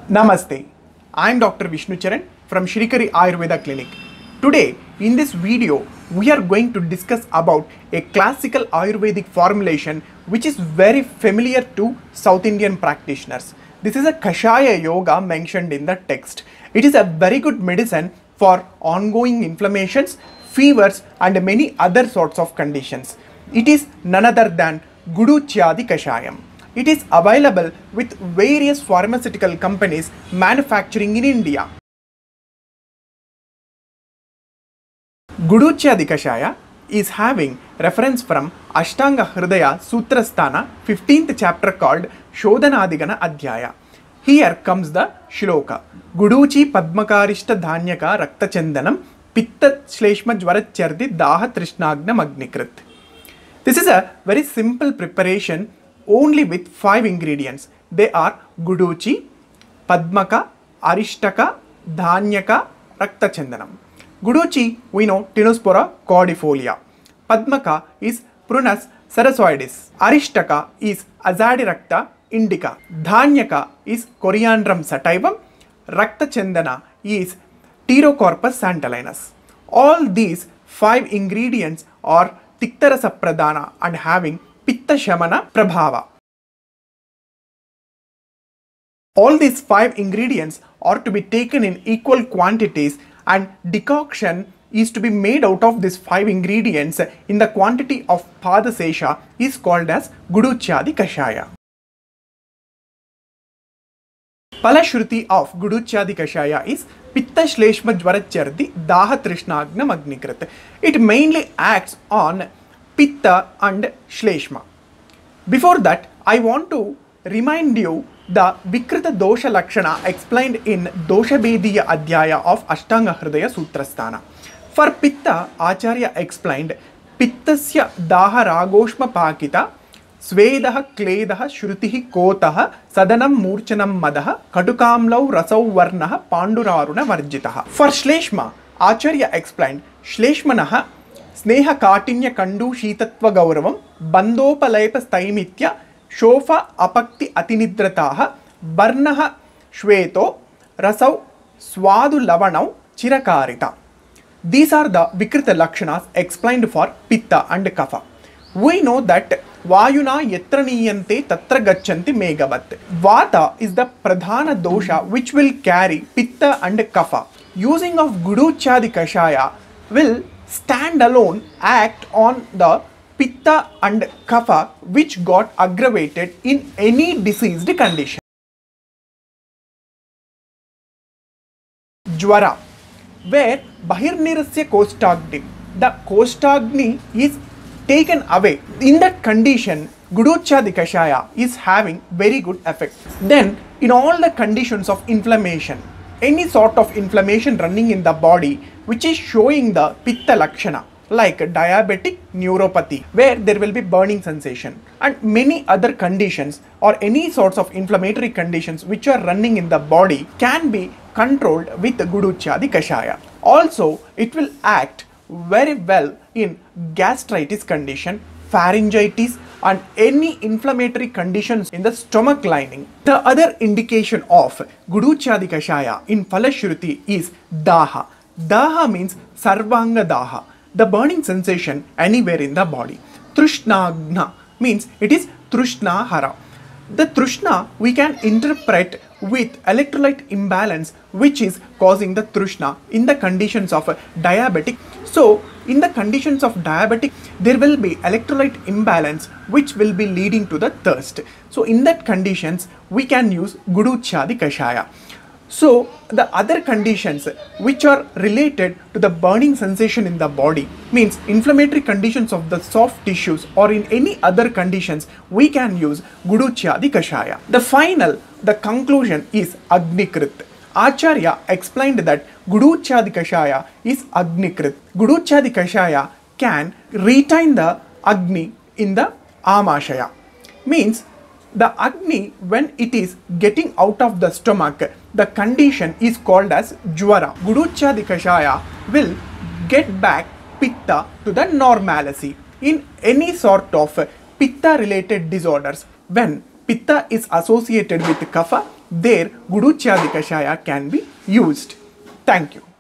Namaste, I am Dr. Vishnu Charan from Shrikari Ayurveda Clinic. Today, in this video, we are going to discuss about a classical Ayurvedic formulation which is very familiar to South Indian practitioners. This is a Kashaya Yoga mentioned in the text. It is a very good medicine for ongoing inflammations, fevers and many other sorts of conditions. It is none other than Guduchyadi Kashayam. It is available with various pharmaceutical companies manufacturing in India. Guduchyadi Kashaya is having reference from Ashtanga Hridaya Sutrasthana 15th chapter called Shodhanadigana Adhyaya. Here comes the shloka. Guduchi Padmakarishta Dhanyaka Rakta Chandanam Pitta Shleshma Jvarachardi Daha Trishnagna Magnikrit. This is a very simple preparation only with 5 ingredients. They are Guduchi, Padmaka, Arishtaka, Dhanyaka, Rakta Chandanam. Guduchi, we know Tinospora cordifolia. Padmaka is Prunus sarasoides. Arishtaka is Azadirachta indica. Dhanyaka is Coriandrum sativum. Rakta Chandana is Pterocarpus santalinus. All these 5 ingredients are Tiktarasa Pradhana and having Pitta Shamana Prabhava. All these 5 ingredients are to be taken in equal quantities, and decoction is to be made out of these 5 ingredients in the quantity of Padasesha is called as Guduchyadi Kashaya. Palashruti of Guduchyadi Kashaya is Pitta Shleshma Jvarachardi Daha Trishnagna Magnikrit. It mainly acts on Pitta and Shleshma. Before that, I want to remind you the Vikrita Dosha Lakshana explained in Dosha Bediya Adhyaya of Ashtanga Hridaya Sutrasthana. For Pitta, Acharya explained Pittasya Daha Ragoshma Pakita Svedaha Kledaha Shrutihi Kotaha Sadanam Murchanam Madaha Katukamlau Rasau Varnaha Panduraruna Varjitaha. For Shleshma, Acharya explained Shleshmanaha Sneha Katinya Kandu Shitatva Gauravam Bandopalepa Staimitya Shofa Apakti Atinidrataha Barnaha Shveto Rasau Swadu Lavanau Chirakarita. These are the Vikrita Lakshanas explained for Pitta and Kapha. We know that Vayuna Yatra Niyante Tatra Gachanti Megavat. Vata is the Pradhana dosha which will carry Pitta and Kapha. Using of Guduchyadi Kashaya will stand alone act on the Pitta and Kapha which got aggravated in any diseased condition. Jwara, where Bahirnirasya Kostagni, the Kostagni is taken away. In that condition, Guduchyadi Kashaya is having very good effect. Then, in all the conditions of inflammation, any sort of inflammation running in the body which is showing the Pitta Lakshana, like diabetic neuropathy, where there will be burning sensation, and many other conditions or any sorts of inflammatory conditions which are running in the body can be controlled with Guduchyadi Kashaya. Also, it will act very well in gastritis condition, pharyngitis and any inflammatory conditions in the stomach lining. The other indication of Guduchyadi Kashaya in Falashruti is Daha. Daha means Sarvanga Daha, the burning sensation anywhere in the body. Trushnagna means it is Trushna Hara. The Trushna we can interpret with electrolyte imbalance which is causing the Trushna in the conditions of diabetic. So, in the conditions of diabetic, there will be electrolyte imbalance which will be leading to the thirst. So, in that conditions, we can use Guduchyadi Kashaya. So, the other conditions which are related to the burning sensation in the body means inflammatory conditions of the soft tissues or in any other conditions, we can use Guduchyadi Kashaya. The conclusion is Agnikrit. Acharya explained that Guduchyadi Kashaya is Agnikrit. Guduchyadi Kashaya can retain the Agni in the Amashaya. Means the Agni, when it is getting out of the stomach, the condition is called as Jwara. Guduchyadi Kashaya will get back Pitta to the normalcy. In any sort of Pitta related disorders, when Pitta is associated with Kapha, there Guduchadi Kashaya can be used. Thank you.